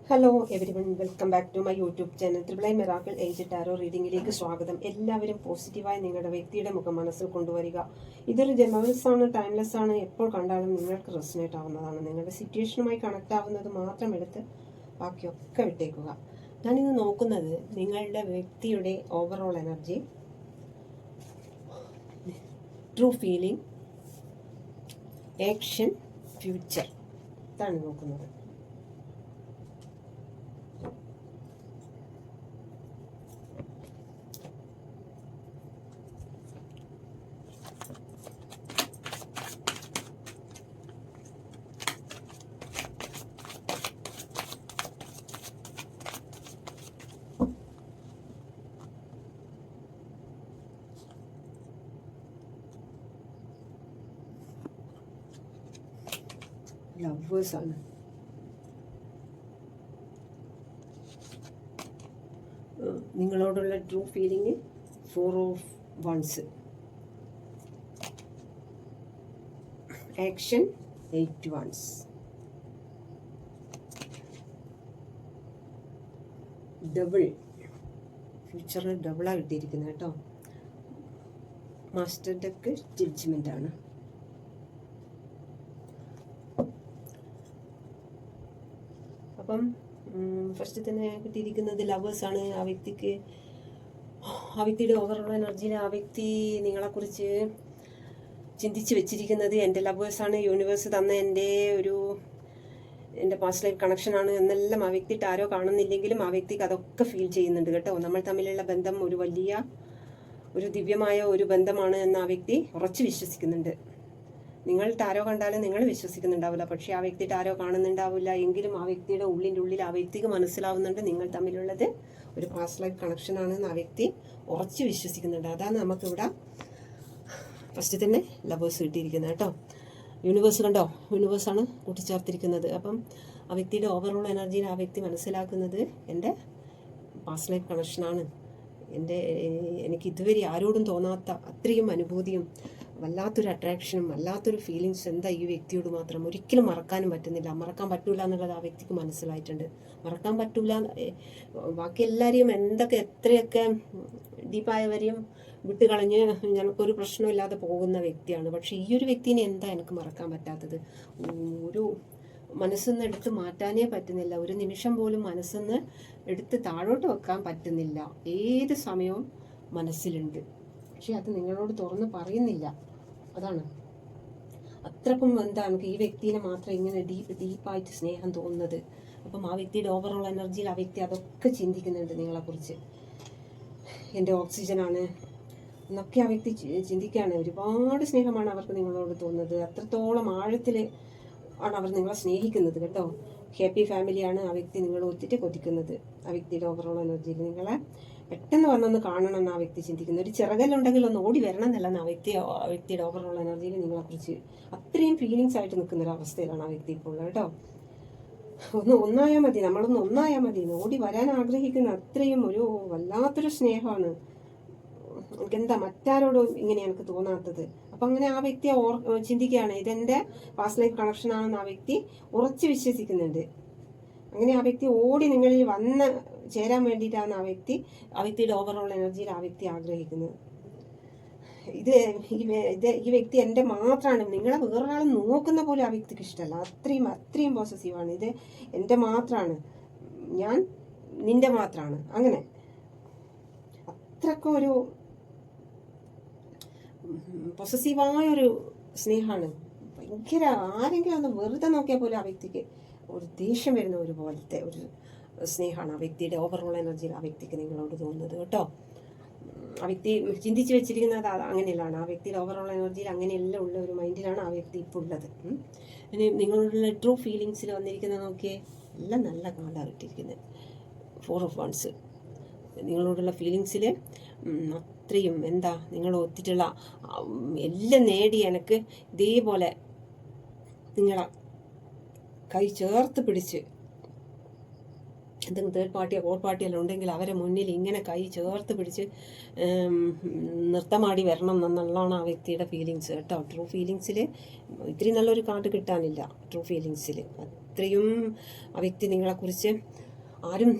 Hello everyone, welcome back to my YouTube channel triple I miracle angel tarot റീഡിംഗിലേക്ക് സ്വാഗതം. എല്ലാവരും പോസിറ്റീവായി നിങ്ങളുടെ വ്യക്തിയുടെ മുഖം മനസ്സിൽ കൊണ്ടുവരിക. ഇതൊരു ജനറൽസ് ആണ്, ടൈംലെസ് ആണ്. എപ്പോൾ കണ്ടാലും നിങ്ങൾക്ക് റെസനേറ്റ് ആവുന്നതാണ്. നിങ്ങളുടെ സിറ്റുവേഷനുമായി കണക്ട് ആവുന്നത് മാത്രം എടുത്ത് ബാക്കിയൊക്കെ വിട്ടേക്കുക. ഞാനിന്ന് നോക്കുന്നത് നിങ്ങളുടെ വ്യക്തിയുടെ overall energy, true feeling, action, future. ഇതാണ് നോക്കുന്നത്. ലവേഴ്സ് ആണ്. നിങ്ങളോടുള്ള true feeling 4 of ones, action 8 ones, double. ഫ്യൂച്ചറിൽ ഡബിളാണ് കിട്ടിയിരിക്കുന്നത് കേട്ടോ. മാസ്റ്റർ ഡെക്ക് ജഡ്ജ്മെന്റ് ആണ്. അപ്പം ഫസ്റ്റ് തന്നെ കിട്ടിയിരിക്കുന്നത് ലവേഴ്സാണ്. ആ വ്യക്തിയുടെ ഓവറോൾ എനർജിയിൽ ആ വ്യക്തി നിങ്ങളെക്കുറിച്ച് ചിന്തിച്ച് വെച്ചിരിക്കുന്നത് എൻ്റെ ലവേഴ്സാണ്, യൂണിവേഴ്സ് തന്ന എൻ്റെ പാസ്റ്റ് ലൈഫ് കണക്ഷനാണ് എന്നെല്ലാം ആ വ്യക്തി ടാരോ കാണുന്നില്ലെങ്കിലും ആ വ്യക്തിക്ക് അതൊക്കെ ഫീൽ ചെയ്യുന്നുണ്ട് കേട്ടോ. നമ്മൾ തമ്മിലുള്ള ബന്ധം ഒരു ദിവ്യമായ ഒരു ബന്ധമാണ് എന്ന് ആ വ്യക്തി ഉറച്ചു വിശ്വസിക്കുന്നുണ്ട്. നിങ്ങൾ ടാരോ കണ്ടാലും നിങ്ങൾ വിശ്വസിക്കുന്നുണ്ടാവില്ല, പക്ഷേ ആ വ്യക്തി ടാരോ കാണുന്നുണ്ടാവില്ല എങ്കിലും ആ വ്യക്തിയുടെ ഉള്ളിൽ ആ വ്യക്തിക്ക് മനസ്സിലാവുന്നുണ്ട് നിങ്ങൾ തമ്മിലുള്ളത് ഒരു പാസ്റ്റ് ലൈഫ് കണക്ഷൻ ആണെന്ന് ആ വ്യക്തി ഉറച്ചു വിശ്വസിക്കുന്നുണ്ട്. അതാണ് നമുക്കിവിടെ ഫസ്റ്റ് തന്നെ ലവേഴ്സ് കിട്ടിയിരിക്കുന്നത് കേട്ടോ. യൂണിവേഴ്സ് കണ്ടോ, യൂണിവേഴ്സാണ് കൂട്ടിച്ചേർത്തിരിക്കുന്നത്. അപ്പം ആ വ്യക്തിയുടെ ഓവറോൾ എനർജിയിൽ ആ വ്യക്തി മനസ്സിലാക്കുന്നത് എൻ്റെ പാസ്റ്റ് ലൈഫ് കണക്ഷനാണ്. എനിക്ക് ഇതുവരെ ആരോടും തോന്നാത്ത അത്രയും അനുഭൂതിയും വല്ലാത്തൊരു അട്രാക്ഷനും വല്ലാത്തൊരു ഫീലിങ്സ് എന്താ ഈ വ്യക്തിയോട് മാത്രം. ഒരിക്കലും മറക്കാനും പറ്റുന്നില്ല, മറക്കാൻ പറ്റൂല എന്നുള്ളത് ആ വ്യക്തിക്ക് മനസ്സിലായിട്ടുണ്ട്. മറക്കാൻ പറ്റൂല. ബാക്കി എല്ലാവരെയും എത്രയൊക്കെ ഡീപ്പായവരെയും വിട്ടുകളഞ്ഞ് ഞങ്ങൾക്കൊരു പ്രശ്നമില്ലാതെ പോകുന്ന വ്യക്തിയാണ്. പക്ഷെ ഈ ഒരു വ്യക്തിനെ എന്താ എനിക്ക് മറക്കാൻ പറ്റാത്തത്? ഒരു മനസ്സിന്ന് എടുത്ത് മാറ്റാനേ പറ്റുന്നില്ല. ഒരു നിമിഷം പോലും മനസ്സിന്ന് എടുത്ത് താഴോട്ട് വെക്കാൻ പറ്റുന്നില്ല. ഏത് സമയവും മനസ്സിലുണ്ട്, പക്ഷെ അത് നിങ്ങളോട് തുറന്ന് പറയുന്നില്ല. അതാണ് അത്രക്കും എന്താണ് ഈ വ്യക്തിനെ മാത്രം ഇങ്ങനെ ഡീപ്പായിട്ട് സ്നേഹം തോന്നുന്നത്. അപ്പം ആ വ്യക്തിയുടെ ഓവറോൾ എനർജിയിൽ ആ വ്യക്തി അതൊക്കെ ചിന്തിക്കുന്നുണ്ട് നിങ്ങളെക്കുറിച്ച്. എൻ്റെ ഓക്സിജനാണ് എന്നൊക്കെ ആ വ്യക്തി ചിന്തിക്കുകയാണ്. ഒരുപാട് സ്നേഹമാണ് അവർക്ക് നിങ്ങളോട് തോന്നുന്നത്. അത്രത്തോളം ആഴത്തിൽ ആണ് അവർ നിങ്ങളെ സ്നേഹിക്കുന്നത് കേട്ടോ. ഹാപ്പി ഫാമിലിയാണ് ആ വ്യക്തി നിങ്ങളെ ഒത്തിട്ട് കൊതിക്കുന്നത്. ആ വ്യക്തിയുടെ ഓവറോൾ എനർജിയിൽ നിങ്ങളെ പെട്ടെന്ന് വന്നൊന്ന് കാണണം എന്ന് ആ വ്യക്തി ചിന്തിക്കുന്നു. ഒരു ചിറകലുണ്ടെങ്കിൽ ഒന്ന് ഓടി വരണം എന്നല്ല ആ വ്യക്തിയുടെ ഓവറോൾ എനർജിയിൽ നിങ്ങളെക്കുറിച്ച് അത്രയും ഫീലിങ്സ് ആയിട്ട് നിൽക്കുന്ന ഒരു അവസ്ഥയിലാണ് ആ വ്യക്തി ഇപ്പോൾ ഉള്ളത് കേട്ടോ. ഒന്നായാൽ മതി, നമ്മളൊന്ന് ഒന്നായാൽ മതി, ഓടി വരാൻ ആഗ്രഹിക്കുന്ന അത്രയും ഒരു വല്ലാത്തൊരു സ്നേഹമാണ്. എനിക്കെന്താ മറ്റാരോടും ഇങ്ങനെ എനിക്ക് തോന്നാത്തത്. അപ്പം അങ്ങനെ ആ വ്യക്തി ചിന്തിക്കുകയാണ് ഇതെൻ്റെ പാസ്റ്റ് ലൈഫ് കണക്ഷൻ ആണെന്ന് ആ വ്യക്തി ഉറച്ചു വിശ്വസിക്കുന്നുണ്ട്. അങ്ങനെ ആ വ്യക്തി ഓടി നിങ്ങളിൽ വന്ന് ചേരാൻ വേണ്ടിയിട്ടാണ് ആ വ്യക്തിയുടെ ഓവറോൾ എനർജിയിൽ ആ വ്യക്തി ആഗ്രഹിക്കുന്നത്. ഈ വ്യക്തി എൻ്റെ മാത്രമാണ്, നിങ്ങളെ വേറൊരാൾ നോക്കുന്ന പോലും ആ വ്യക്തിക്ക് ഇഷ്ടമല്ല. അത്രയും പോസസീവാണ്. ഇത് എൻ്റെ മാത്രമാണ്, ഞാൻ നിന്റെ മാത്രമാണ്. അങ്ങനെ അത്രക്കും ഒരു പൊസസീവായൊരു സ്നേഹമാണ്. ഭയങ്കര ആരെങ്കിലും ഒന്ന് വെറുതെ നോക്കിയാൽ പോലും ആ വ്യക്തിക്ക് ഒരു ദേഷ്യം വരുന്ന ഒരു പോലത്തെ ഒരു സ്നേഹമാണ് ആ വ്യക്തിയുടെ ഓവറോൾ എനർജിയിൽ ആ വ്യക്തിക്ക് നിങ്ങളോട് തോന്നുന്നത് കേട്ടോ. ആ വ്യക്തി ചിന്തിച്ച് വെച്ചിരിക്കുന്നത് അങ്ങനെയല്ലാണ്. ആ വ്യക്തിയുടെ ഓവറോൾ എനർജിയിൽ അങ്ങനെയെല്ലാം ഉള്ള ഒരു മൈൻഡിലാണ് ആ വ്യക്തി ഇപ്പോൾ ഉള്ളത്. ഇനി നിങ്ങളുടെ ട്രൂ ഫീലിങ്സിൽ വന്നിരിക്കുന്നത് നോക്കിയേ, എല്ലാം നല്ല കാർഡാണ് കിട്ടിയിരിക്കുന്നത്. 4 ഓഫ് വൺസ്. നിങ്ങളോടുള്ള ഫീലിങ്സിൽ അത്രയും നിങ്ങൾ ഒത്തിട്ടുള്ള എല്ലാം നേടി എനിക്ക് ഇതേപോലെ നിങ്ങളെ കൈ ചേർത്ത് പിടിച്ച് എന്തെങ്കിലും തേർഡ് പാർട്ടിയോ ഫോർത്ത് പാർട്ടിയോ എല്ലാം ഉണ്ടെങ്കിൽ അവരെ മുന്നിൽ ഇങ്ങനെ കൈ ചേർത്ത് പിടിച്ച് നൃത്തമാടി വരണം എന്നുള്ളതാണ് ആ വ്യക്തിയുടെ ഫീലിങ്സ് കേട്ടോ. ട്രൂ ഫീലിങ്സിൽ ഇത്രയും നല്ലൊരു കാർഡ് കിട്ടാനില്ല. ട്രൂ ഫീലിങ്സിൽ അത്രയും ആ വ്യക്തി നിങ്ങളെക്കുറിച്ച് ആരും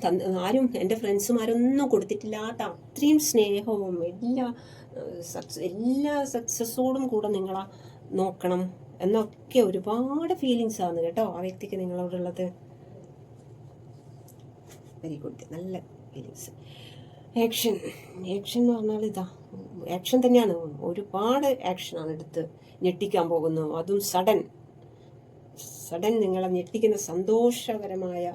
എൻ്റെ ഫ്രണ്ട്സുമാരൊന്നും കൊടുത്തിട്ടില്ലാത്ത അത്രയും സ്നേഹവും എല്ലാ സക്സസ്സോടും കൂടെ നിങ്ങളെ നോക്കണം എന്നൊക്കെ ഒരുപാട് ഫീലിങ്സ് ആണ് കേട്ടോ ആ വ്യക്തിക്ക് നിങ്ങളോടുള്ളത്. വെരി ഗുഡ്, നല്ല ഫീലിങ്സ്. ആക്ഷൻ എന്ന് പറഞ്ഞാൽ ആക്ഷൻ തന്നെയാണ്. ഒരുപാട് ആക്ഷനാണ് എടുത്ത് ഞെട്ടിക്കാൻ പോകുന്നു. അതും സഡൻ നിങ്ങളെ ഞെട്ടിക്കുന്ന സന്തോഷകരമായ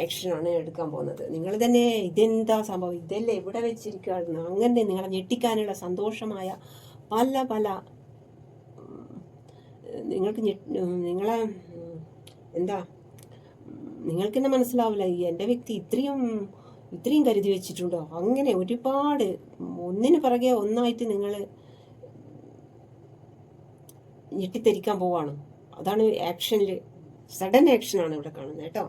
ആക്ഷനാണ് എടുക്കാൻ പോകുന്നത്. നിങ്ങൾ തന്നെ ഇതെന്താ സംഭവം, ഇതെല്ലാം എവിടെ വെച്ചിരിക്കുകയായിരുന്നു, അങ്ങനെ നിങ്ങളെ ഞെട്ടിക്കാനുള്ള സന്തോഷമായ പല നിങ്ങൾക്ക് നിങ്ങളെ നിങ്ങൾക്ക് തന്നെ മനസ്സിലാവില്ല എൻ്റെ വ്യക്തി ഇത്രയും കരുതി വെച്ചിട്ടുണ്ടോ. അങ്ങനെ ഒരുപാട് ഒന്നിന് പിറകെ ഒന്നായിട്ട് നിങ്ങൾ ഞെട്ടിത്തെരിക്കാൻ പോവാണ്. അതാണ് ആക്ഷനിൽ സഡൻ ആക്ഷനാണ് ഇവിടെ കാണുന്നത് കേട്ടോ.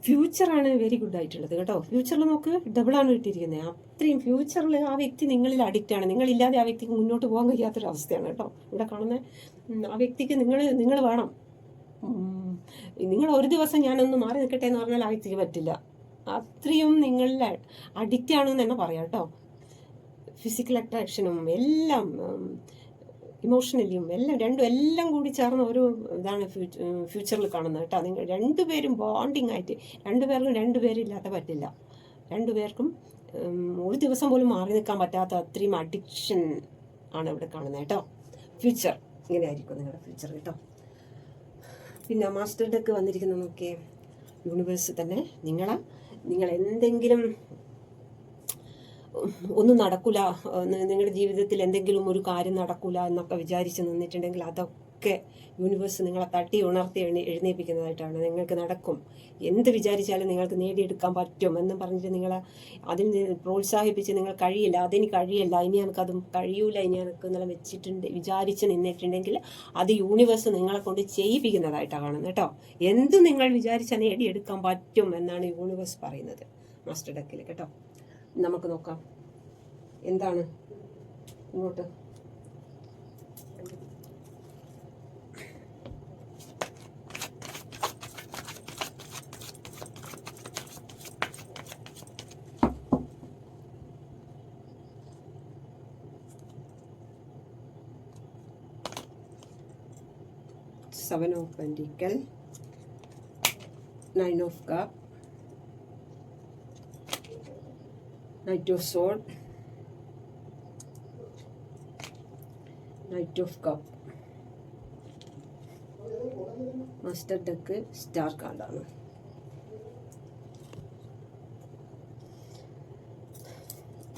ഫ്യൂച്ചറാണ് വെരി ഗുഡ് ആയിട്ടുള്ളത് കേട്ടോ. ഫ്യൂച്ചറിൽ നോക്ക് ഡബിളാണ് കിട്ടിയിരിക്കുന്നത്. അത്രയും ഫ്യൂച്ചറിൽ ആ വ്യക്തി നിങ്ങളിൽ അഡിക്റ്റ് ആണ്. നിങ്ങളില്ലാതെ ആ വ്യക്തിക്ക് മുന്നോട്ട് പോകാൻ കഴിയാത്തൊരവസ്ഥയാണ് കേട്ടോ ഇവിടെ കാണുന്നത്. ആ വ്യക്തിക്ക് നിങ്ങൾ വേണം. നിങ്ങൾ ഒരു ദിവസം ഞാനൊന്ന് മാറി നിൽക്കട്ടെ എന്ന് പറഞ്ഞാൽ ആ വ്യക്തിക്ക് പറ്റില്ല. അത്രയും നിങ്ങളിൽ അഡിക്റ്റ് ആണെന്ന് തന്നെ പറയാം കേട്ടോ. ഫിസിക്കൽ അട്രാക്ഷനും എല്ലാം ഇമോഷണലിയും എല്ലാം കൂടി ചേർന്ന ഒരു ഇതാണ് ഫ്യൂച്ചറിൽ കാണുന്നത് കേട്ടോ. നിങ്ങൾ രണ്ടുപേരും ബോണ്ടിങ് ആയിട്ട് രണ്ടുപേരില്ലാതെ പറ്റില്ല. രണ്ടുപേർക്കും ഒരു ദിവസം പോലും മാറി നിൽക്കാൻ പറ്റാത്ത അത്രയും അഡിക്ഷൻ ആണ് ഇവിടെ കാണുന്നത് കേട്ടോ. ഫ്യൂച്ചർ ഇങ്ങനെ ആയിരിക്കും നിങ്ങളുടെ ഫ്യൂച്ചർ കേട്ടോ. പിന്നെ മാസ്റ്റർ ഡെക്ക് വന്നിരിക്കുന്ന നോക്കിയേ, യൂണിവേഴ്സ് തന്നെ നിങ്ങൾ എന്തെങ്കിലും ഒന്നും നടക്കില്ല, നിങ്ങളുടെ ജീവിതത്തിൽ എന്തെങ്കിലും ഒരു കാര്യം നടക്കില്ല എന്നൊക്കെ വിചാരിച്ച് നിന്നിട്ടുണ്ടെങ്കിൽ അതൊക്കെ യൂണിവേഴ്സ് നിങ്ങളെ തട്ടി ഉണർത്തി എഴുന്നേൽപ്പിക്കുന്നതായിട്ടാണ്. നിങ്ങൾക്ക് നടക്കും, എന്ത് വിചാരിച്ചാലും നിങ്ങൾക്ക് നേടിയെടുക്കാൻ പറ്റും എന്നും പറഞ്ഞിട്ട് നിങ്ങളെ അതിൽ പ്രോത്സാഹിപ്പിച്ച് നിങ്ങൾ കഴിയില്ല, അതിന് കഴിയില്ല, ഇനി എനിക്കതും കഴിയൂല, ഇനി എനിക്ക് എന്നെല്ലാം വിചാരിച്ച് നിന്നിട്ടുണ്ടെങ്കിൽ അത് യൂണിവേഴ്സ് നിങ്ങളെ കൊണ്ട് ചെയ്യിപ്പിക്കുന്നതായിട്ടാണ് കാണുന്നത് കേട്ടോ. എന്ത് നിങ്ങൾ വിചാരിച്ചാൽ നേടിയെടുക്കാൻ പറ്റും എന്നാണ് യൂണിവേഴ്സ് പറയുന്നത് മാസ്റ്റർ ഡെക്കിൽ കേട്ടോ. നമുക്ക് നോക്കാം എന്താണ് ഇങ്ങോട്ട്. Seven of Pentacles, Nine of Cups, Knight of Swords, Knight of Cups. Master deck star കാർഡാണ്.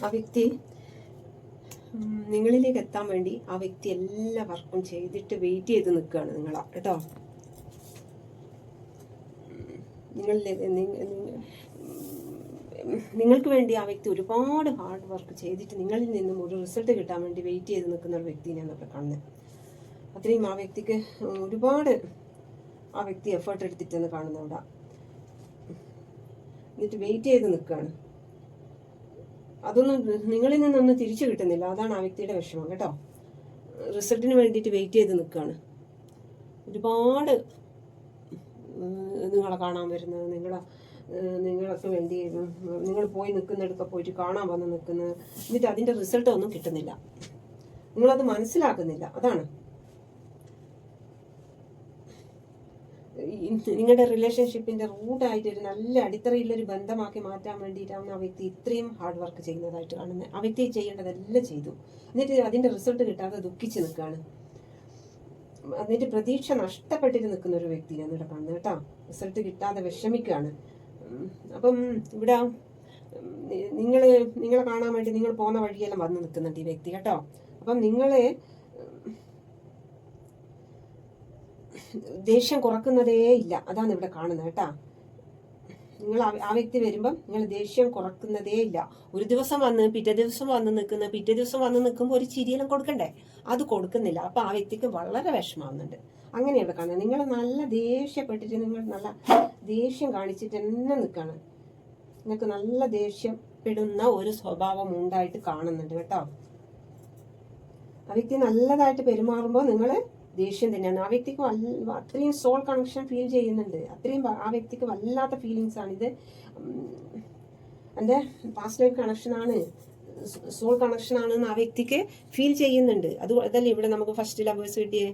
ആ വ്യക്തി നിങ്ങളിലേക്ക് എത്താൻ വേണ്ടി ആ വ്യക്തി എല്ലാ വർക്കും ചെയ്തിട്ട് വെയിറ്റ് ചെയ്ത് നിൽക്കുകയാണ് നിങ്ങളാ കേട്ടോ. നിങ്ങൾക്ക് വേണ്ടി ആ വ്യക്തി ഒരുപാട് ഹാർഡ് വർക്ക് ചെയ്തിട്ട് നിങ്ങളിൽ നിന്നും ഒരു റിസൾട്ട് കിട്ടാൻ വേണ്ടി വെയിറ്റ് ചെയ്ത് നിൽക്കുന്ന ഒരു വ്യക്തിനെയാണ് നമ്മൾ കാണുന്നത്. അത്രയും ആ വ്യക്തിക്ക് ഒരുപാട് ആ വ്യക്തി എഫേർട്ട് എടുത്തിട്ടെന്ന് കാണുന്ന അവിടെ. എന്നിട്ട് വെയിറ്റ് ചെയ്ത് നിൽക്കുകയാണ്. അതൊന്നും നിങ്ങളിൽ നിന്നൊന്നും തിരിച്ചു കിട്ടുന്നില്ല. അതാണ് ആ വ്യക്തിയുടെ വിഷമം കേട്ടോ. റിസൾട്ടിന് വേണ്ടിയിട്ട് വെയിറ്റ് ചെയ്ത് നിൽക്കുകയാണ്. ഒരുപാട് നിങ്ങളെ കാണാൻ വരുന്നത്, നിങ്ങൾക്ക് വേണ്ടി നിങ്ങൾ പോയി നിൽക്കുന്നിടത്തൊക്കെ പോയിട്ട് കാണാൻ വന്ന് നിൽക്കുന്നത്, എന്നിട്ട് അതിൻ്റെ റിസൾട്ട് ഒന്നും കിട്ടുന്നില്ല. നിങ്ങളത് മനസ്സിലാക്കുന്നില്ല. അതാണ് നിങ്ങളുടെ റിലേഷൻഷിപ്പിന്റെ റൂട്ടായിട്ട് ഒരു നല്ല അടിത്തറയിലൊരു ബന്ധമാക്കി മാറ്റാൻ വേണ്ടിയിട്ടാണ് ആ വ്യക്തി ഇത്രയും ഹാർഡ് വർക്ക് ചെയ്യുന്നതായിട്ട് കാണുന്നത്. ആ വ്യക്തി ചെയ്യേണ്ടതെല്ലാം ചെയ്തു, എന്നിട്ട് അതിന്റെ റിസൾട്ട് കിട്ടാതെ ദുഃഖിച്ച് നിൽക്കുകയാണ്. എന്നിട്ട് പ്രതീക്ഷ നഷ്ടപ്പെട്ടിട്ട് നിൽക്കുന്ന ഒരു വ്യക്തിയാണ് ഇവിടെ കാണുന്നത് കേട്ടോ. റിസൾട്ട് കിട്ടാതെ വിഷമിക്കുകയാണ്. അപ്പം ഇവിടെ നിങ്ങളെ കാണാൻ വേണ്ടി നിങ്ങൾ പോകുന്ന വഴിയെല്ലാം വന്ന് നിൽക്കുന്നുണ്ട് ഈ വ്യക്തി കേട്ടോ. അപ്പം നിങ്ങളെ ദേഷ്യം കുറക്കുന്നതേ ഇല്ല. അതാണ് ഇവിടെ കാണുന്നത് കേട്ടാ. നിങ്ങൾ ആ വ്യക്തി വരുമ്പം നിങ്ങൾ ദേഷ്യം കുറക്കുന്നതേ ഇല്ല. ഒരു ദിവസം വന്ന് പിറ്റേ ദിവസം വന്ന് നിൽക്കുമ്പോൾ ഒരു ചിരിയെല്ലാം കൊടുക്കണ്ടേ, അത് കൊടുക്കുന്നില്ല. അപ്പം ആ വ്യക്തിക്ക് വളരെ വിഷമാവുന്നുണ്ട്. അങ്ങനെയാണ് കാണുന്നത്. നിങ്ങൾ നല്ല ദേഷ്യപ്പെട്ടിട്ട്, നിങ്ങൾ നല്ല ദേഷ്യം കാണിച്ചിട്ട് തന്നെ നിൽക്കുകയാണ്. നിങ്ങൾക്ക് നല്ല ദേഷ്യപ്പെടുന്ന ഒരു സ്വഭാവം ഉണ്ടായിട്ട് കാണുന്നുണ്ട് കേട്ടോ. ആ വ്യക്തി നല്ലതായിട്ട് പെരുമാറുമ്പോൾ നിങ്ങൾ ദേഷ്യം തന്നെയാണ്. ആ വ്യക്തിക്ക് അത്രയും സോൾ കണക്ഷൻ ഫീൽ ചെയ്യുന്നുണ്ട്. അത്രയും ആ വ്യക്തിക്ക് വല്ലാത്ത ഫീലിങ്സ് ആണിത്. എൻ്റെ പാസ്റ്റ് ലൈഫ് കണക്ഷനാണ്, സോൾ കണക്ഷൻ ആണെന്ന് ആ വ്യക്തിക്ക് ഫീൽ ചെയ്യുന്നുണ്ട്. അതല്ലേ ഇവിടെ നമുക്ക് ഫസ്റ്റ് ലവേഴ്സ് കിട്ടിയേ.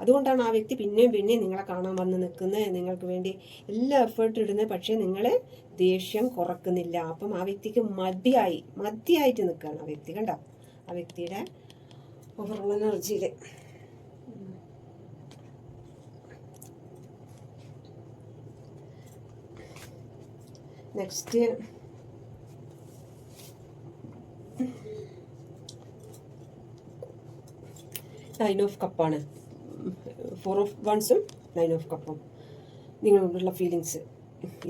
അതുകൊണ്ടാണ് ആ വ്യക്തി പിന്നെയും നിങ്ങളെ കാണാൻ വന്ന് നിൽക്കുന്നത്, നിങ്ങൾക്ക് വേണ്ടി എല്ലാ എഫേർട്ടും ഇടുന്നത്. പക്ഷേ നിങ്ങൾ ദേഷ്യം കുറക്കുന്നില്ല. അപ്പം ആ വ്യക്തിക്ക് മതിയായിട്ട് നിൽക്കുകയാണ് ആ വ്യക്തി. കണ്ടോ ആ വ്യക്തിയുടെ ഓവറോൾ എനർജിയിൽ. നെക്സ്റ്റ് നൈൻ ഓഫ് കപ്പാണ്. 4 ഓഫ് വൺസും 9 ഓഫ് കപ്പും. നിങ്ങളോടുള്ള ഫീലിങ്സ്,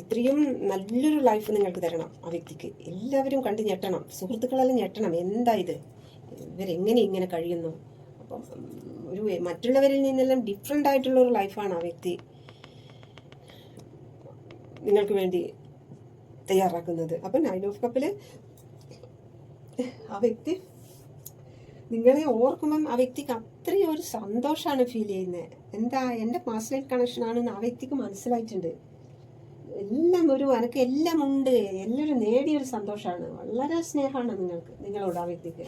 ഇത്രയും നല്ലൊരു ലൈഫ് നിങ്ങൾക്ക് തരണം ആ വ്യക്തിക്ക്. എല്ലാവരും കണ്ട് ഞെട്ടണം, സുഹൃത്തുക്കളെല്ലാം ഞെട്ടണം. എന്താ ഇത്, ഇവരെങ്ങനെ ഇങ്ങനെ കഴിയുന്നു. അപ്പം ഒരു മറ്റുള്ളവരിൽ നിന്നെല്ലാം ഡിഫറെൻ്റ് ആയിട്ടുള്ള ഒരു ലൈഫാണ് ആ വ്യക്തി നിങ്ങൾക്ക് വേണ്ടി തയ്യാറാക്കുന്നത്. അപ്പം 9 ഓഫ് കപ്പിൽ ആ വ്യക്തി നിങ്ങളെ ഓർക്കുമ്പം ആ വ്യക്തിക്ക് അത്രയും ഒരു സന്തോഷമാണ് ഫീൽ ചെയ്യുന്നത്. എന്താ, എൻ്റെ പാസ്റ്റ് ലൈഫ് കണക്ഷൻ ആണെന്ന് ആ വ്യക്തിക്ക് മനസ്സിലായിട്ടുണ്ട്. എല്ലാം എനിക്ക് എല്ലാം ഉണ്ട്, എല്ലാവരും നേടിയൊരു സന്തോഷമാണ്. വളരെ സ്നേഹമാണ് നിങ്ങളോട് ആ വ്യക്തിക്ക്.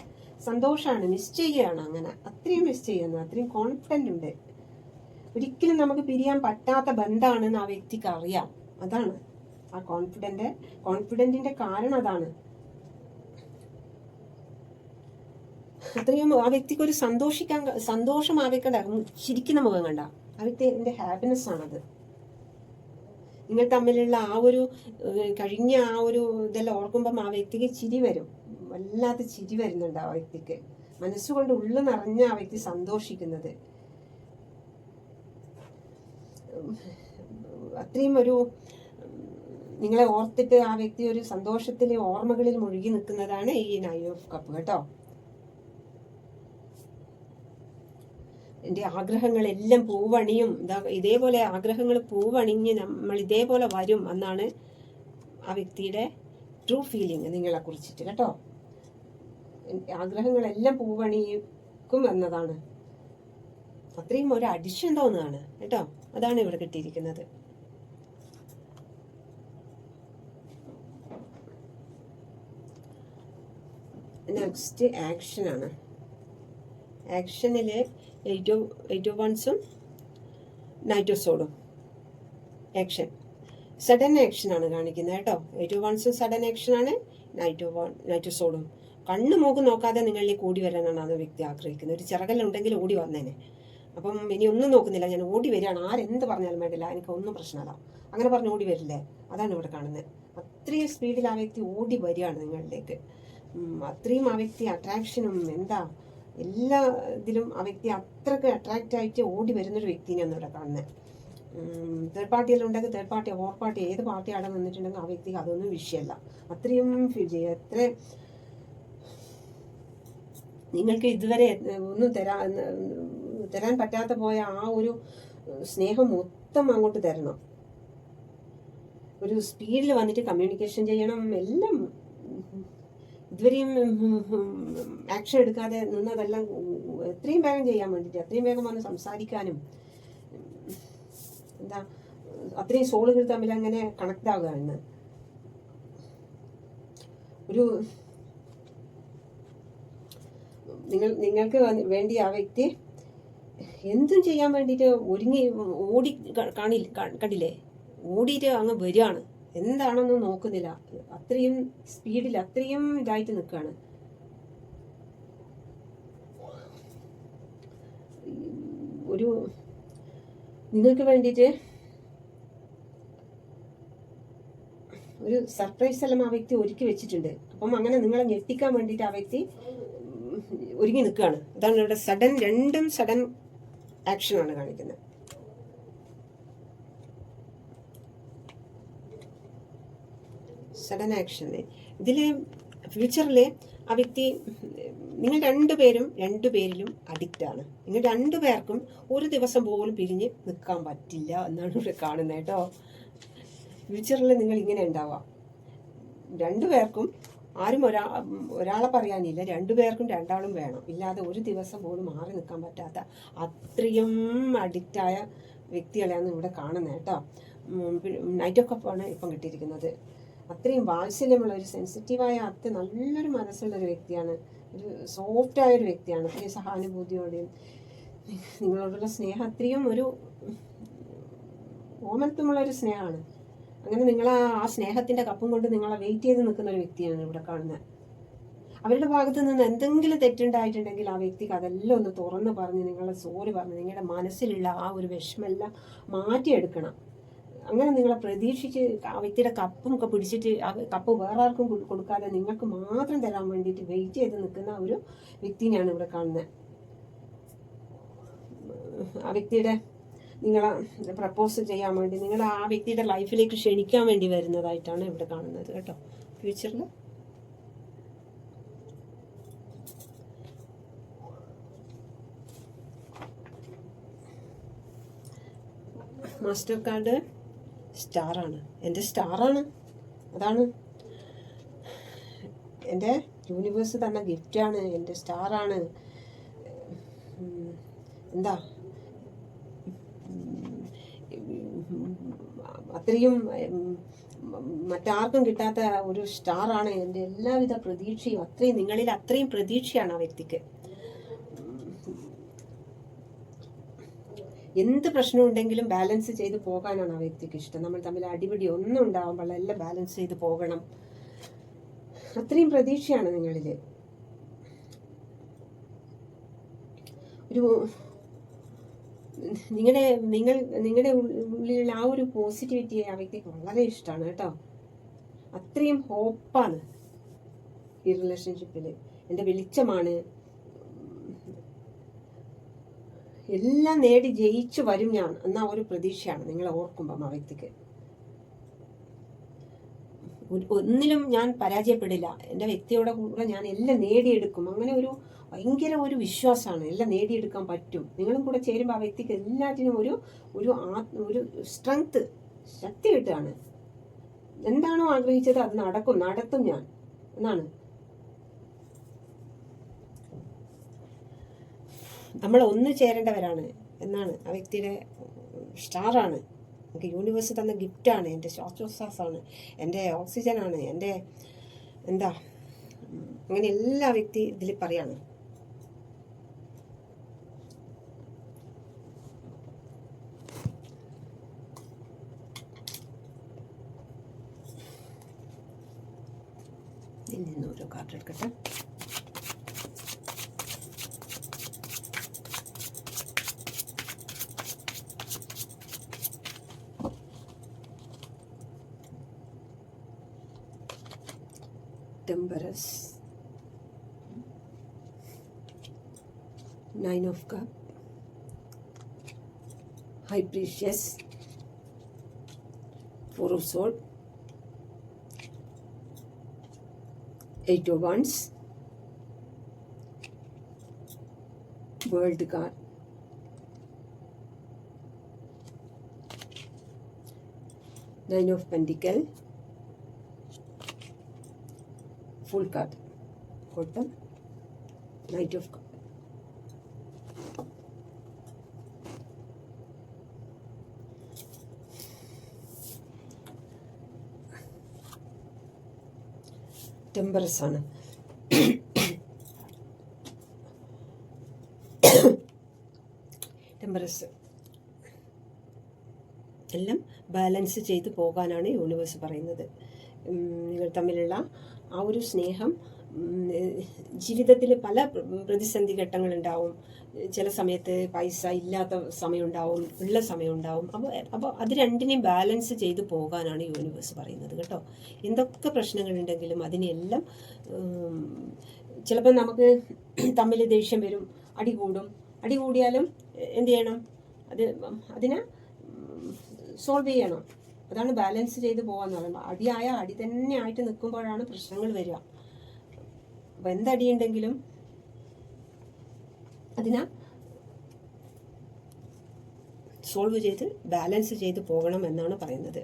സന്തോഷമാണ്, മിസ് ചെയ്യുകയാണ്. അങ്ങനെ അത്രയും മിസ് ചെയ്യുന്നു, അത്രയും കോൺഫിഡൻ്റ് ഉണ്ട്. ഒരിക്കലും നമുക്ക് പിരിയാൻ പറ്റാത്ത ബന്ധമാണെന്ന് ആ വ്യക്തിക്ക് അറിയാം. അതാണ് ആ കോൺഫിഡൻറ്റിൻ്റെ കാരണം. അതാണ് അത്രയും ആ വ്യക്തിക്ക് ഒരു സന്തോഷം ആ വ്യക്തി ചിരിക്കുന്ന മുഖം കണ്ട ആ വ്യക്തിൻ്റെ ഹാപ്പിനെസ് ആണത്. നിങ്ങൾ തമ്മിലുള്ള ആ ഒരു കഴിഞ്ഞ ആ ഒരു ഇതെല്ലാം ഓർക്കുമ്പം ആ വ്യക്തിക്ക് ചിരി വരും, വല്ലാത്ത ചിരി വരുന്നുണ്ട് ആ വ്യക്തിക്ക്. മനസ്സുകൊണ്ട് ഉള്ളു നിറഞ്ഞ ആ വ്യക്തി സന്തോഷിക്കുന്നത്. അത്രയും ഒരു നിങ്ങളെ ഓർത്തിട്ട് ആ വ്യക്തി ഒരു സന്തോഷത്തിലെ ഓർമ്മകളിൽ മുഴുകി നിൽക്കുന്നതാണ് ഈ 9 ഓഫ് കപ്പ് കേട്ടോ. എൻ്റെ ആഗ്രഹങ്ങളെല്ലാം പൂവണിയും, ഇതേപോലെ ആഗ്രഹങ്ങൾ പൂവണിഞ്ഞ് നമ്മൾ ഇതേപോലെ വരും എന്നാണ് ആ വ്യക്തിയുടെ ട്രൂ ഫീലിംഗ് നിങ്ങളെ കുറിച്ചിട്ട് കേട്ടോ. ആഗ്രഹങ്ങളെല്ലാം പൂവണിക്കും എന്നതാണ്. അത്രയും ഒരു അഡിഷൻ തോന്നുകയാണ് കേട്ടോ. അതാണ് ഇവിടെ കിട്ടിയിരിക്കുന്നത്. നെക്സ്റ്റ് ആക്ഷനാണ്. ആക്ഷനിൽ 8 ഓഫ് വൺസും 9 ഓഫ് സോഡും. ആക്ഷൻ സഡൻ ആക്ഷനാണ് കാണിക്കുന്നത് കേട്ടോ. 8 ഓഫ് വൺസും സഡൻ ആക്ഷനാണ്, 9 ഓഫ് സോഡും. കണ്ണു മൂക്ക് നോക്കാതെ നിങ്ങളിലേക്ക് ഓടി വരാനാണ് ആ വ്യക്തി ആഗ്രഹിക്കുന്നത്. ഒരു ചിറകലുണ്ടെങ്കിൽ ഓടി വന്നേനെ. അപ്പം ഇനി ഒന്നും നോക്കുന്നില്ല, ഞാൻ ഓടി വരികയാണ്, ആരെന്ത് പറഞ്ഞാലും വേണ്ടില്ല, എനിക്ക് ഒന്നും പ്രശ്നമല്ല, അങ്ങനെ പറഞ്ഞ് ഓടി വരില്ലേ. അതാണ് ഇവിടെ കാണുന്നത്. അത്രയും സ്പീഡിൽ ആ വ്യക്തി ഓടി വരികയാണ് നിങ്ങളിലേക്ക്. അത്രയും ആ വ്യക്തി അട്രാക്ഷനും എല്ലാ ഇതിലും ആ വ്യക്തി അത്രയ്ക്ക് അട്രാക്റ്റ് ആയിട്ട് ഓടി വരുന്നൊരു വ്യക്തിനെയാണ് ഇവിടെ കാണുന്നത്. തേർഡ് പാർട്ടിയെല്ലാം ഉണ്ടെങ്കിൽ തേർഡ് പാർട്ടി, ഓർ പാർട്ടി, ഏത് പാർട്ടി അവിടെ നിന്നിട്ടുണ്ടെങ്കിൽ ആ വ്യക്തിക്ക് അതൊന്നും വിഷയമല്ല. അത്രയും ഫീൽ ചെയ്യുക. നിങ്ങൾക്ക് ഇതുവരെ ഒന്നും തരാൻ പറ്റാത്ത പോയ ആ ഒരു സ്നേഹം മൊത്തം അങ്ങോട്ട് തരണം. ഒരു സ്പീഡിൽ വന്നിട്ട് കമ്മ്യൂണിക്കേഷൻ ചെയ്യണം. എല്ലാം ഇതുവരെയും ആക്ഷൻ എടുക്കാതെ നിന്നതെല്ലാം എത്രയും വേഗം ചെയ്യാൻ വേണ്ടിയിട്ട്, അത്രയും വേഗം വന്ന് സംസാരിക്കാനും അത്രയും സോളുകൾ തമ്മിൽ അങ്ങനെ കണക്ട് ആകുകയാണ്. ഒരു നിങ്ങൾക്ക് വേണ്ടി ആ വ്യക്തി എന്തും ചെയ്യാൻ വേണ്ടിയിട്ട് ഓടി കണ്ടില്ലേ, ഓടിയിട്ട് അങ്ങ് വരികയാണ്. എന്താണെന്നും നോക്കുന്നില്ല. അത്രയും സ്പീഡിൽ അത്രയും ഇതായിട്ട് നിൽക്കുകയാണ്. ഒരു നിങ്ങൾക്ക് വേണ്ടിയിട്ട് ഒരു സർപ്രൈസ് എല്ലാം ആ വ്യക്തി ഒരുക്കി വെച്ചിട്ടുണ്ട്. അപ്പം അങ്ങനെ നിങ്ങളെ ഞെട്ടിക്കാൻ വേണ്ടിയിട്ട് ആ വ്യക്തി ഒരുങ്ങി നിൽക്കുകയാണ്. അതാണ് ഇവിടെ രണ്ടും സഡൻ ആക്ഷനാണ് കാണിക്കുന്നത്. സഡൻ ആക്ഷൻ ഇതിൽ ഫ്യൂച്ചറിൽ ആ വ്യക്തി നിങ്ങൾ രണ്ടുപേരിലും അഡിക്റ്റാണ്. നിങ്ങൾ രണ്ടുപേർക്കും ഒരു ദിവസം പോലും പിരിഞ്ഞ് നിൽക്കാൻ പറ്റില്ല എന്നാണ് ഇവിടെ കാണുന്നത് കേട്ടോ. ഫ്യൂച്ചറിൽ നിങ്ങൾ ഇങ്ങനെ ഉണ്ടാവാം. രണ്ടുപേർക്കും ആരും ഒരാളെ പറയാനില്ല, രണ്ടുപേർക്കും രണ്ടാളും വേണം. ഇല്ലാതെ ഒരു ദിവസം പോലും മാറി നിൽക്കാൻ പറ്റാത്ത അത്രയും അഡിക്റ്റായ വ്യക്തികളെയാണ് ഇവിടെ കാണുന്നത് കേട്ടോ. നൈറ്റ് ഓഫ് കപ്പാണ് ഇപ്പം കിട്ടിയിരിക്കുന്നത്. അത്രയും വാത്സല്യമുള്ള ഒരു സെൻസിറ്റീവായ നല്ലൊരു മനസ്സുള്ളൊരു വ്യക്തിയാണ്, ഒരു സോഫ്റ്റായ ഒരു വ്യക്തിയാണ്. അത്രയും സഹാനുഭൂതിയോടെയും നിങ്ങളോടുള്ള സ്നേഹം അത്രയും ഒരു ഓമനത്വമുള്ളൊരു സ്നേഹമാണ്. അങ്ങനെ നിങ്ങൾ ആ സ്നേഹത്തിൻ്റെ കപ്പും കൊണ്ട് നിങ്ങളെ വെയിറ്റ് ചെയ്ത് നിൽക്കുന്ന ഒരു വ്യക്തിയാണ് ഇവിടെ കാണുന്നത്. അവരുടെ ഭാഗത്ത് നിന്ന് എന്തെങ്കിലും തെറ്റുണ്ടായിട്ടുണ്ടെങ്കിൽ ആ വ്യക്തിക്ക് അതെല്ലാം ഒന്ന് തുറന്ന് പറഞ്ഞ് നിങ്ങളെ സോറി പറഞ്ഞ് നിങ്ങളുടെ മനസ്സിലുള്ള ആ ഒരു വിഷമെല്ലാം മാറ്റിയെടുക്കണം. അങ്ങനെ നിങ്ങളെ പ്രതീക്ഷിച്ച് ആ വ്യക്തിയുടെ കപ്പും ഒക്കെ പിടിച്ചിട്ട് ആ കപ്പ് വേറെ ആർക്കും കൊടുക്കാതെ നിങ്ങൾക്ക് മാത്രം തരാൻ വേണ്ടിയിട്ട് വെയിറ്റ് ചെയ്ത് നിൽക്കുന്ന ഒരു വ്യക്തിനെയാണ് ഇവിടെ കാണുന്നത്. ആ വ്യക്തിയുടെ നിങ്ങളെ പ്രപ്പോസ് ചെയ്യാൻ വേണ്ടി നിങ്ങൾ ആ വ്യക്തിയുടെ ലൈഫിലേക്ക് ക്ഷണിക്കാൻ വേണ്ടി വരുന്നതായിട്ടാണ് ഇവിടെ കാണുന്നത് കേട്ടോ. ഫ്യൂച്ചറിൽ മാസ്റ്റർ കാർഡ് സ്റ്റാറാണ്. എൻ്റെ സ്റ്റാറാണ്, അതാണ് എൻ്റെ യൂണിവേഴ്സ് തന്ന ഗിഫ്റ്റാണ്, എൻ്റെ സ്റ്റാറാണ്. എന്താ അത്രയും മറ്റാർക്കും കിട്ടാത്ത ഒരു സ്റ്റാറാണ്. എൻ്റെ എല്ലാവിധ പ്രതീക്ഷയും അത്രയും നിങ്ങളിൽ അത്രയും പ്രതീക്ഷയാണ് ആ വ്യക്തിക്ക്. എന്ത് പ്രശ്നമുണ്ടെങ്കിലും ബാലൻസ് ചെയ്ത് പോകാനാണ് ആ വ്യക്തിക്ക് ഇഷ്ടം. നമ്മൾ തമ്മിൽ അടിപിടി ഒന്നും ഉണ്ടാവുമ്പോൾ എല്ലാം ബാലൻസ് ചെയ്ത് പോകണം, അത്രയും പ്രതീക്ഷയാണ് നിങ്ങളിൽ. ഒരു നിങ്ങളുടെ ഉള്ളിലുള്ള ആ ഒരു പോസിറ്റിവിറ്റിയെ ആ വ്യക്തിക്ക് വളരെ ഇഷ്ടമാണ് കേട്ടോ. അത്രയും ഹോപ്പാണ് ഈ റിലേഷൻഷിപ്പിൽ. എൻ്റെ വെളിച്ചമാണ്, എല്ലാം നേടി ജയിച്ചു വരും ഞാൻ എന്ന ഒരു പ്രതീക്ഷയാണ് നിങ്ങളെ ഓർക്കുമ്പം ആ വ്യക്തിക്ക്. ഒന്നിലും ഞാൻ പരാജയപ്പെടില്ല, എൻ്റെ വ്യക്തിയുടെ കൂടെ ഞാൻ എല്ലാം നേടിയെടുക്കും, അങ്ങനെ ഒരു ഭയങ്കര ഒരു വിശ്വാസമാണ്. എല്ലാം നേടിയെടുക്കാൻ പറ്റും. നിങ്ങളും കൂടെ ചേരുമ്പോൾ ആ വ്യക്തിക്ക് എല്ലാറ്റിനും ഒരു സ്ട്രെങ്ത്, ശക്തി കിട്ടുകയാണ്. എന്താണോ ആഗ്രഹിച്ചത് അത് നടത്തും ഞാൻ എന്നാണ്. നമ്മൾ ഒന്ന് ചേരേണ്ടവരാണ് എന്നാണ് ആ വ്യക്തിയുടെ സ്റ്റാറാണ്. എനിക്ക് യൂണിവേഴ്സ് തന്ന ഗിഫ്റ്റാണ്, എൻ്റെ ശ്വാസോച്ഛ്വാസമാണ്, എൻ്റെ ഓക്സിജനാണ്, എൻ്റെ എന്താ അങ്ങനെ എല്ലാ വ്യക്തി ഇതിൽ പറയാണ്. ഇതിൽ നിന്ന് ഓരോ കാർഡ് എടുക്കട്ടെ. Temperance, Nine of Cups, High Priestess, Four of Swords, Eight of Wands, World card, Nine of Pentacles, Full card, bottom, Knight of Cups. Temperance ആണ്. ടെമ്പറൻസ് എല്ലാം ബാലൻസ് ചെയ്ത് പോകാനാണ് യൂണിവേഴ്സ് പറയുന്നത്. നിങ്ങൾ തമ്മിലുള്ള ആ ഒരു സ്നേഹം, ജീവിതത്തിൽ പല പ്രതിസന്ധി ഘട്ടങ്ങളുണ്ടാവും. ചില സമയത്ത് പൈസ ഇല്ലാത്ത സമയമുണ്ടാവും, ഉള്ള സമയമുണ്ടാവും. അപ്പോൾ അത് രണ്ടിനെയും ബാലൻസ് ചെയ്ത് പോകാനാണ് യൂണിവേഴ്സ് പറയുന്നത് കേട്ടോ. എന്തൊക്കെ പ്രശ്നങ്ങളുണ്ടെങ്കിലും അതിനെല്ലാം ചിലപ്പോൾ നമുക്ക് തമ്മിൽ ദേഷ്യം വരും, അടി കൂടിയാലും എന്ത് ചെയ്യണം, അതിനെ സോൾവ് ചെയ്യണം. അതാണ് ബാലൻസ് ചെയ്ത് പോകാന്ന് പറയുമ്പോൾ. അടി തന്നെ ആയിട്ട് നിൽക്കുമ്പോഴാണ് പ്രശ്നങ്ങൾ വരിക. അപ്പോൾ എന്തടിയുണ്ടെങ്കിലും അതിനെ സോൾവ് ചെയ്ത് ബാലൻസ് ചെയ്ത് പോകണം എന്നാണ് പറയുന്നത്.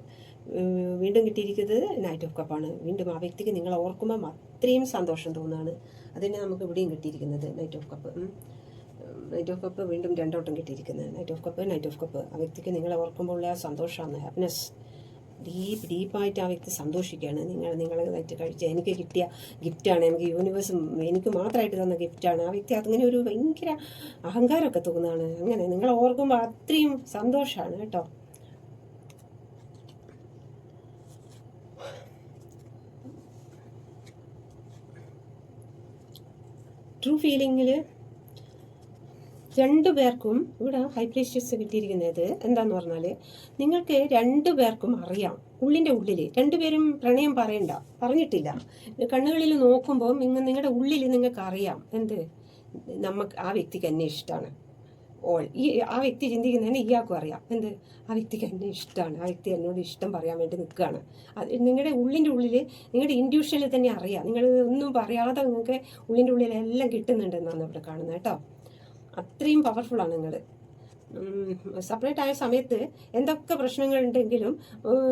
വീണ്ടും കിട്ടിയിരിക്കുന്നത് നൈറ്റ് ഓഫ് കപ്പാണ്. വീണ്ടും ആ വ്യക്തിക്ക് നിങ്ങളെ ഓർക്കുമ്പോൾ അത്രയും സന്തോഷം തോന്നുകയാണ്. അതിനെ നമുക്ക് ഇവിടെയും കിട്ടിയിരിക്കുന്നത് knight of cup. Knight of cup വീണ്ടും രണ്ടോട്ടം കിട്ടിയിരിക്കുന്നത് നൈറ്റ് ഓഫ് കപ്പ്. ആ വ്യക്തിക്ക് നിങ്ങളെ ഓർക്കുമ്പോൾ ഉള്ള ഹാപ്പിനെസ് ഡീപ്പായിട്ട് ആ വ്യക്തി സന്തോഷിക്കുകയാണ്. നിങ്ങളായിട്ട് കഴിച്ച എനിക്ക് കിട്ടിയ ഗിഫ്റ്റാണ്, എനിക്ക് യൂണിവേഴ്സും എനിക്ക് മാത്രമായിട്ട് തന്ന ഗിഫ്റ്റാണ്. ആ വ്യക്തി അങ്ങനെ ഒരു ഭയങ്കര അഹങ്കാരമൊക്കെ തോന്നുകയാണ്. അങ്ങനെ നിങ്ങളെ ഓർക്കുമ്പോൾ അത്രയും സന്തോഷമാണ് കേട്ടോ. ട്രൂ ഫീലിങ്ങിൽ രണ്ടു പേർക്കും ഇവിടെ ഹൈ പ്രീഷ്യസ് കിട്ടിയിരിക്കുന്നത് എന്താന്ന് പറഞ്ഞാൽ, നിങ്ങൾക്ക് രണ്ടു പേർക്കും അറിയാം ഉള്ളിൻ്റെ ഉള്ളിൽ രണ്ടുപേരും പ്രണയം പറഞ്ഞിട്ടില്ല. കണ്ണുകളിൽ നോക്കുമ്പോൾ നിങ്ങളുടെ ഉള്ളിൽ നിങ്ങൾക്ക് അറിയാം എന്ത്, ആ വ്യക്തിക്ക് എന്നെ ഇഷ്ടമാണ്. ആ വ്യക്തി ചിന്തിക്കുന്നതിന് ഇയാൾക്കും അറിയാം എന്ത്, ആ വ്യക്തിക്ക് എന്നെ ഇഷ്ടമാണ്, ആ വ്യക്തി എന്നോട് ഇഷ്ടം പറയാൻ വേണ്ടി നിൽക്കുകയാണ്. അത് നിങ്ങളുടെ ഉള്ളിൻ്റെ ഉള്ളിൽ നിങ്ങളുടെ ഇൻഡ്യൂഷനിൽ തന്നെ അറിയാം. നിങ്ങൾ ഒന്നും പറയാതെ നിങ്ങൾക്ക് ഉള്ളിൻ്റെ ഉള്ളിൽ എല്ലാം കിട്ടുന്നുണ്ടെന്നാണ് ഇവിടെ കാണുന്നത് കേട്ടോ. അത്രയും പവർഫുള്ളാണ് നിങ്ങൾ. സെപ്പറേറ്റ് ആയ സമയത്ത് എന്തൊക്കെ പ്രശ്നങ്ങളുണ്ടെങ്കിലും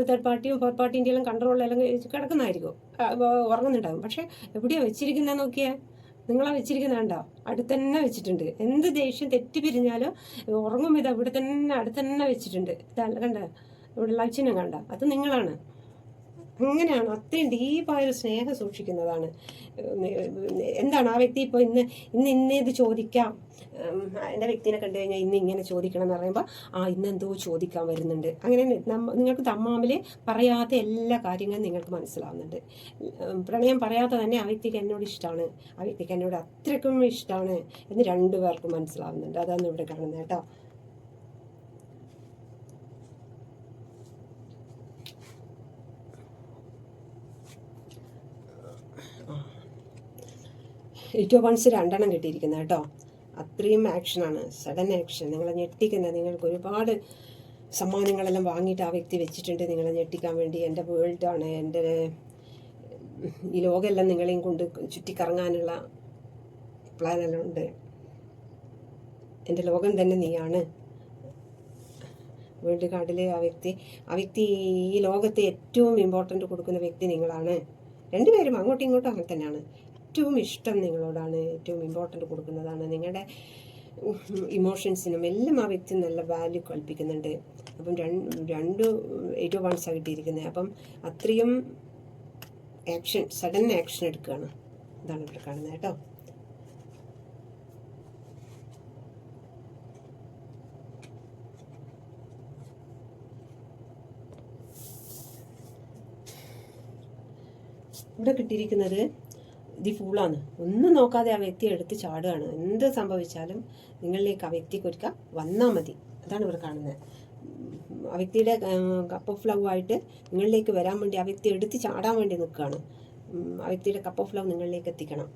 തേർഡ് പാർട്ടിയും ഫോർത്ത് പാർട്ടിൻ്റെ എല്ലാം കൺട്രോളിലെല്ലാം കിടക്കുന്നതായിരിക്കും, ഉറങ്ങുന്നുണ്ടാകും. പക്ഷെ എവിടെയാണ് വെച്ചിരിക്കുന്നത് നോക്കിയാൽ, നിങ്ങളാ വെച്ചിരിക്കുന്നുണ്ടോ? അടുത്തന്നെ വെച്ചിട്ടുണ്ട്. എന്ത് ദേഷ്യം തെറ്റി പിരിഞ്ഞാലും ഉറങ്ങുമ്പോൾ ഇത് അവിടെ തന്നെ അടുത്തന്നെ വെച്ചിട്ടുണ്ട്. ഇതല്ല കണ്ട, ഇവിടെ ലക്ഷ്യം കണ്ട, അത് നിങ്ങളാണ്. അങ്ങനെയാണ്, അത്രയും ഡീപ്പായൊരു സ്നേഹം സൂക്ഷിക്കുന്നതാണ്. എന്താണ് ആ വ്യക്തി ഇപ്പോൾ ഇന്നത് ചോദിക്കാം, എൻ്റെ വ്യക്തിനെ കണ്ടു കഴിഞ്ഞാൽ ഇങ്ങനെ ചോദിക്കണം എന്ന് പറയുമ്പോൾ ഇന്നെന്തോ ചോദിക്കാൻ വരുന്നുണ്ട്. അങ്ങനെ നിങ്ങൾക്ക് തമ്മാമിൽ പറയാത്ത എല്ലാ കാര്യങ്ങളും നിങ്ങൾക്ക് മനസ്സിലാവുന്നുണ്ട്. പ്രണയം പറയാതെ തന്നെ ആ വ്യക്തിക്ക് എന്നോട് ഇഷ്ടമാണ്, ആ വ്യക്തിക്ക് എന്നോട് അത്രയ്ക്കും ഇഷ്ടമാണ് എന്ന് രണ്ടുപേർക്കും മനസ്സിലാവുന്നുണ്ട്. അതാണ് ഇവിടെ കാണുന്നത് കേട്ടോ. ഏറ്റവും വൺസ് രണ്ടെണ്ണം കിട്ടിയിരിക്കുന്നത് കേട്ടോ. അത്രയും ആക്ഷനാണ്, സഡൻ ആക്ഷൻ. നിങ്ങളെ ഞെട്ടിക്കുന്ന, നിങ്ങൾക്ക് ഒരുപാട് സമ്മാനങ്ങളെല്ലാം വാങ്ങിയിട്ട് ആ വ്യക്തി വെച്ചിട്ടുണ്ട് നിങ്ങളെ ഞെട്ടിക്കാൻ വേണ്ടി. എൻ്റെ വേൾഡാണ്, എൻ്റെ ഈ ലോകമെല്ലാം നിങ്ങളെയും കൊണ്ട് ചുറ്റിക്കറങ്ങാനുള്ള പ്ലാനെല്ലാം ഉണ്ട്. എൻ്റെ ലോകം തന്നെ നീയാണ്. വേൾഡ് കാർഡിൽ ആ വ്യക്തി ഈ ലോകത്തെ ഏറ്റവും ഇമ്പോർട്ടൻ്റ് കൊടുക്കുന്ന വ്യക്തി നിങ്ങളാണ്. രണ്ടുപേരും അങ്ങോട്ടും ഇങ്ങോട്ടും അങ്ങനെ തന്നെയാണ്. ഏറ്റവും ഇഷ്ടം നിങ്ങളോടാണ്, ഏറ്റവും ഇമ്പോർട്ടൻ്റ് കൊടുക്കുന്നതാണ്. നിങ്ങളുടെ ഇമോഷൻസിനും എല്ലാം ആ വ്യക്തി നല്ല വാല്യൂ കൽപ്പിക്കുന്നുണ്ട്. അപ്പം രണ്ട് 8 of Wands കിട്ടിയിരിക്കുന്നത്. അപ്പം അത്രയും ആക്ഷൻ, സഡൻ ആക്ഷൻ എടുക്കുകയാണ്. ഇതാണ് ഇവിടെ കാണുന്നത് കേട്ടോ. ഇവിടെ കിട്ടിയിരിക്കുന്നത് ദി ഫൂളാണ്. ഒന്നും നോക്കാതെ ആ വ്യക്തിയെ എടുത്ത് ചാടുകയാണ്. എന്ത് സംഭവിച്ചാലും നിങ്ങളിലേക്ക് ആ വ്യക്തിക്ക് ഒരിക്കൽ വന്നാൽ മതി. അതാണ് ഇവിടെ കാണുന്നത്. ആ വ്യക്തിയുടെ കപ്പ് ഓഫ് ലവ് ആയിട്ട് നിങ്ങളിലേക്ക് വരാൻ വേണ്ടി ആ വ്യക്തി എടുത്ത് ചാടാൻ വേണ്ടി നിൽക്കുകയാണ്. ആ വ്യക്തിയുടെ കപ്പ് ഓഫ് ലവ് നിങ്ങളിലേക്ക് എത്തിക്കണം.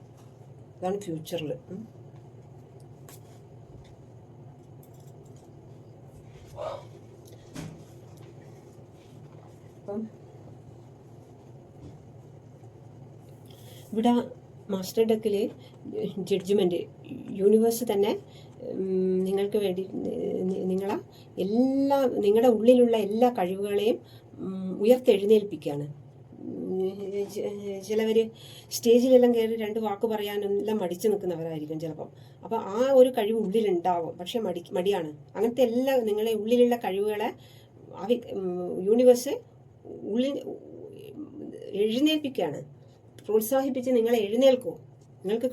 അതാണ് ഫ്യൂച്ചറിൽ. അപ്പം ഇവിടെ മാസ്റ്റർ ഡെക്കിൽ ജഡ്ജ്മെൻറ്റ്, യൂണിവേഴ്സ് തന്നെ നിങ്ങൾക്ക് വേണ്ടി നിങ്ങളുടെ ഉള്ളിലുള്ള എല്ലാ കഴിവുകളെയും ഉയർത്തെഴുന്നേൽപ്പിക്കുകയാണ്. ചിലവർ സ്റ്റേജിലെല്ലാം കയറി 2 വാക്ക് പറയാനെല്ലാം മടിച്ചു നിൽക്കുന്നവരായിരിക്കും ചിലപ്പം. അപ്പോൾ ആ ഒരു കഴിവ് ഉള്ളിലുണ്ടാവും, പക്ഷെ മടിയാണ്. അങ്ങനത്തെ എല്ലാ നിങ്ങളെ ഉള്ളിലുള്ള കഴിവുകളെ യൂണിവേഴ്സ് ഉള്ളിൽ എഴുന്നേൽപ്പിക്കുകയാണ്. പ്രോത്സാഹിപ്പിച്ച് നിങ്ങളെ എഴുന്നേൽക്കൂ. നിങ്ങൾക്ക്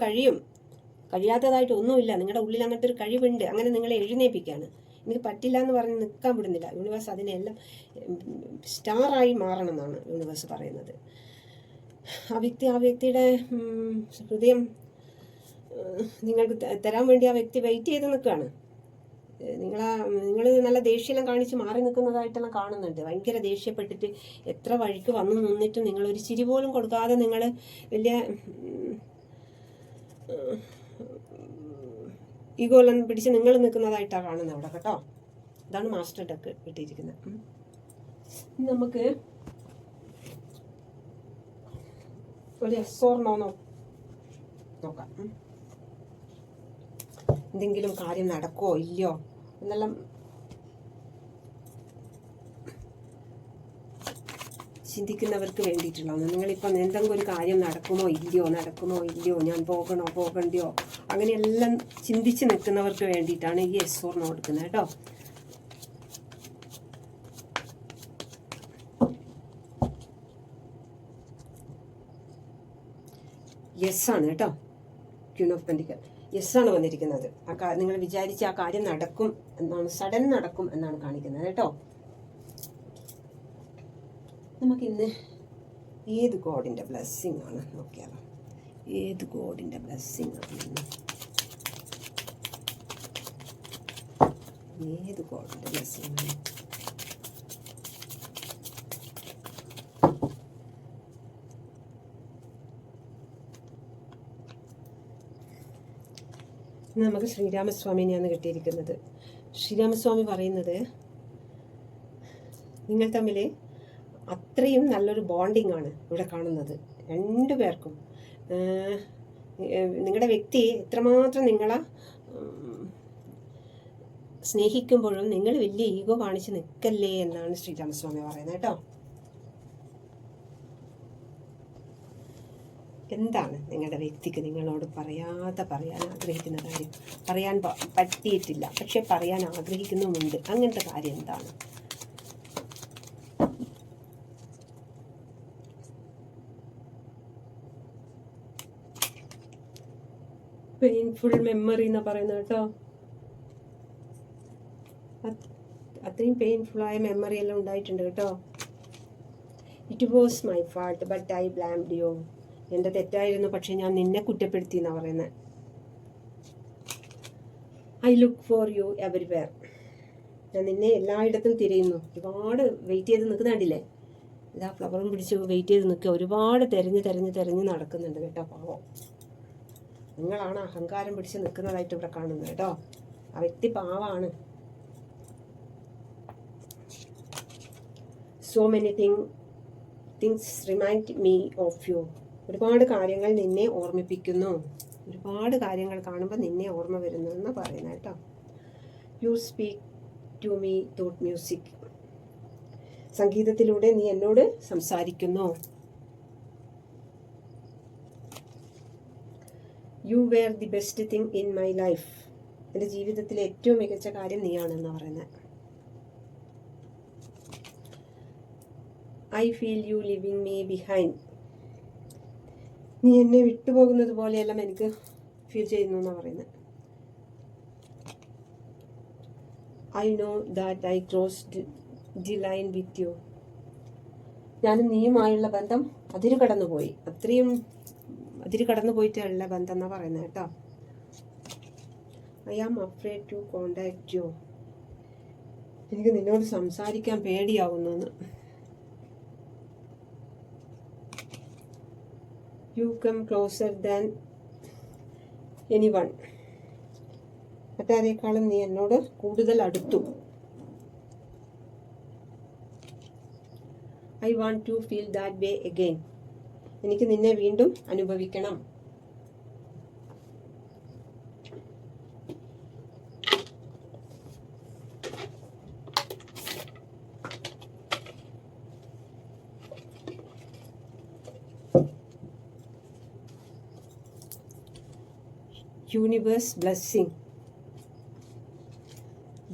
കഴിയാത്തതായിട്ട് ഒന്നുമില്ല. നിങ്ങളുടെ ഉള്ളിൽ അങ്ങനത്തെ ഒരു കഴിവുണ്ട്. അങ്ങനെ നിങ്ങളെ എഴുന്നേൽപ്പിക്കുകയാണ്. എനിക്ക് പറ്റില്ല എന്ന് പറഞ്ഞ് നിൽക്കാൻ വിടുന്നില്ല യൂണിവേഴ്സ്. അതിനെല്ലാം സ്റ്റാറായി മാറണം എന്നാണ് യൂണിവേഴ്സ് പറയുന്നത്. ആ വ്യക്തിയുടെ ഹൃദയം നിങ്ങൾക്ക് തരാൻ വേണ്ടി ആ വ്യക്തി വെയിറ്റ് ചെയ്ത് നിൽക്കുകയാണ്. നിങ്ങൾ നല്ല ദേഷ്യമെല്ലാം കാണിച്ച് മാറി നിൽക്കുന്നതായിട്ടെല്ലാം കാണുന്നുണ്ട്. ഭയങ്കര ദേഷ്യപ്പെട്ടിട്ട് എത്ര വഴിക്ക് വന്നു നിന്നിട്ട് നിങ്ങളൊരു ചിരി പോലും കൊടുക്കാതെ നിങ്ങൾ വലിയ ഈഗോലെല്ലാം പിടിച്ച് നിങ്ങൾ നിൽക്കുന്നതായിട്ടാണ് കാണുന്നത് അവിടെ കേട്ടോ. ഇതാണ് മാസ്റ്റർ ഡെക്ക് കിട്ടിയിരിക്കുന്നത്. നമുക്ക് ഒരു യെസ് ഓർ നോ നോക്കാം. എന്തെങ്കിലും കാര്യം നടക്കുമോ ഇല്ലയോ എന്നെല്ലാം ചിന്തിക്കുന്നവർക്ക് വേണ്ടിയിട്ടുള്ളതാണ്. നിങ്ങളിപ്പം എന്തെങ്കിലും ഒരു കാര്യം നടക്കുമോ ഇല്ലയോ, ഞാൻ പോകണ്ടയോ, അങ്ങനെയെല്ലാം ചിന്തിച്ച് നിൽക്കുന്നവർക്ക് വേണ്ടിയിട്ടാണ് ഈ യെസ് ഓർ നോ കൊടുക്കുന്നത് കേട്ടോ. യെസ് ആണ് കേട്ടോ. ക്യൂൻ ഓഫ് പെന്റിക്കൽ യെസ് ആണ് വന്നിരിക്കുന്നത്. നിങ്ങൾ വിചാരിച്ച ആ കാര്യം നടക്കും എന്നാണ്, സഡൻ നടക്കും എന്നാണ് കാണിക്കുന്നത് കേട്ടോ. നമുക്കിന്ന് ഏത് ഗോഡിൻ്റെ ബ്ലെസ്സിങ് ആണ് നോക്കിയാലോ. ഏത് ഗോഡിൻ്റെ ബ്ലെസ്സിങ് ആണ് ഇന്ന്? ഏത് ഗോഡിൻ്റെ ബ്ലെസ്സിങ് ആണ്? നമുക്ക് ശ്രീരാമസ്വാമിനെയാണ് കിട്ടിയിരിക്കുന്നത്. ശ്രീരാമസ്വാമി പറയുന്നത് നിങ്ങൾ തമ്മിൽ അത്രയും നല്ലൊരു ബോണ്ടിങ് ആണ് ഇവിടെ കാണുന്നത്. രണ്ടു പേർക്കും നിങ്ങളുടെ വ്യക്തി എത്രമാത്രം നിങ്ങളെ സ്നേഹിക്കുമ്പോഴും നിങ്ങൾ വലിയ ഈഗോ കാണിച്ച് നിൽക്കല്ലേ എന്നാണ് ശ്രീരാമസ്വാമി പറയുന്നത് കേട്ടോ. എന്താണ് നിങ്ങളുടെ വ്യക്തിക്ക് നിങ്ങളോട് പറയാൻ ആഗ്രഹിക്കുന്ന കാര്യം? പറയാൻ പറ്റിയിട്ടില്ല, പക്ഷെ പറയാൻ ആഗ്രഹിക്കുന്നുമുണ്ട്. അങ്ങനത്തെ കാര്യം എന്താണ്? പെയിൻഫുൾ മെമ്മറി എന്ന് പറയുന്നത് കേട്ടോ. അത്രയും പെയിൻഫുള്ളായ മെമ്മറി എല്ലാം ഉണ്ടായിട്ടുണ്ട് കേട്ടോ. It was my fault but I blamed you. എൻ്റെ തെറ്റായിരുന്നു, പക്ഷെ ഞാൻ നിന്നെ കുറ്റപ്പെടുത്തി എന്നാണ് പറയുന്നത്. I look for you everywhere. ഞാൻ നിന്നെ എല്ലായിടത്തും തിരയുന്നു. ഒരുപാട് വെയിറ്റ് ചെയ്ത് നിൽക്കുന്നുണ്ടില്ലേ? ഇതാ ഫ്ലവറും പിടിച്ച് വെയിറ്റ് ചെയ്ത് നിൽക്കുക. ഒരുപാട് തെരഞ്ഞ് നടക്കുന്നുണ്ട് കേട്ടോ. പാവം, നിങ്ങളാണ് അഹങ്കാരം പിടിച്ച് നിൽക്കുന്നതായിട്ട് ഇവിടെ കാണുന്നത് കേട്ടോ. ആ വ്യക്തി പാവാണ്. So many things remind me of you. ഒരുപാട് കാര്യങ്ങൾ നിന്നെ ഓർമ്മിപ്പിക്കുന്നു. ഒരുപാട് കാര്യങ്ങൾ കാണുമ്പോൾ നിന്നെ ഓർമ്മ വരുന്നു എന്ന് പറയുന്നത് കേട്ടോ. You speak to me through music. സംഗീതത്തിലൂടെ നീ എന്നോട് സംസാരിക്കുന്നു. You were the best thing in my life. എൻ്റെ ജീവിതത്തിലെ ഏറ്റവും മികച്ച കാര്യം നീയാണെന്ന് പറയുന്നത്. I feel you leaving me behind. നീ എന്നെ വിട്ടുപോകുന്നത് പോലെയെല്ലാം എനിക്ക് ഫീൽ ചെയ്യുന്നു എന്നാണ് പറയുന്നത്. I know that I crossed the line with you. ഞാനും നീയുമായുള്ള ബന്ധം അതിര് കടന്നുപോയി. അത്രയും അതിര് കടന്നു പോയിട്ടുള്ള ബന്ധം എന്നാണ് പറയുന്നത് കേട്ടോ. I am afraid to contact you. എനിക്ക് നിന്നോട് സംസാരിക്കാൻ പേടിയാവുന്നു. You come closer than anyone. മറ്റാരേക്കാളും നീ എന്നോട് കൂടുതൽ അടുത്തു. I want to feel that way again. എനിക്ക് നിന്നെ വീണ്ടും അനുഭവിക്കണം. Universe blessing.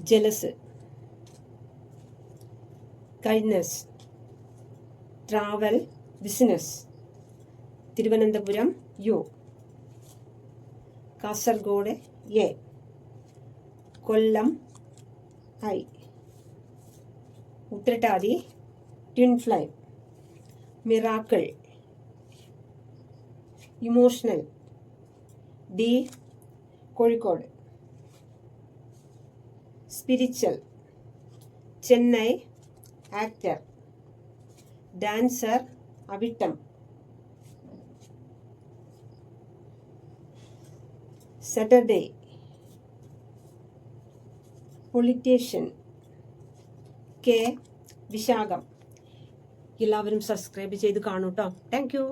Jealous, kindness, travel, business. Thiruvananthapuram U. Kasaragod A. Kollam I. Uthrattathi twin flame. Miracle. Emotional D. Kozhikode. Spiritual Chennai. Actor dancer Avittam. Saturday politician K. Vishakham. എല്ലാവരും സബ്സ്ക്രൈബ് ചെയ്ത് കാണൂ കേട്ടോ. Thank U.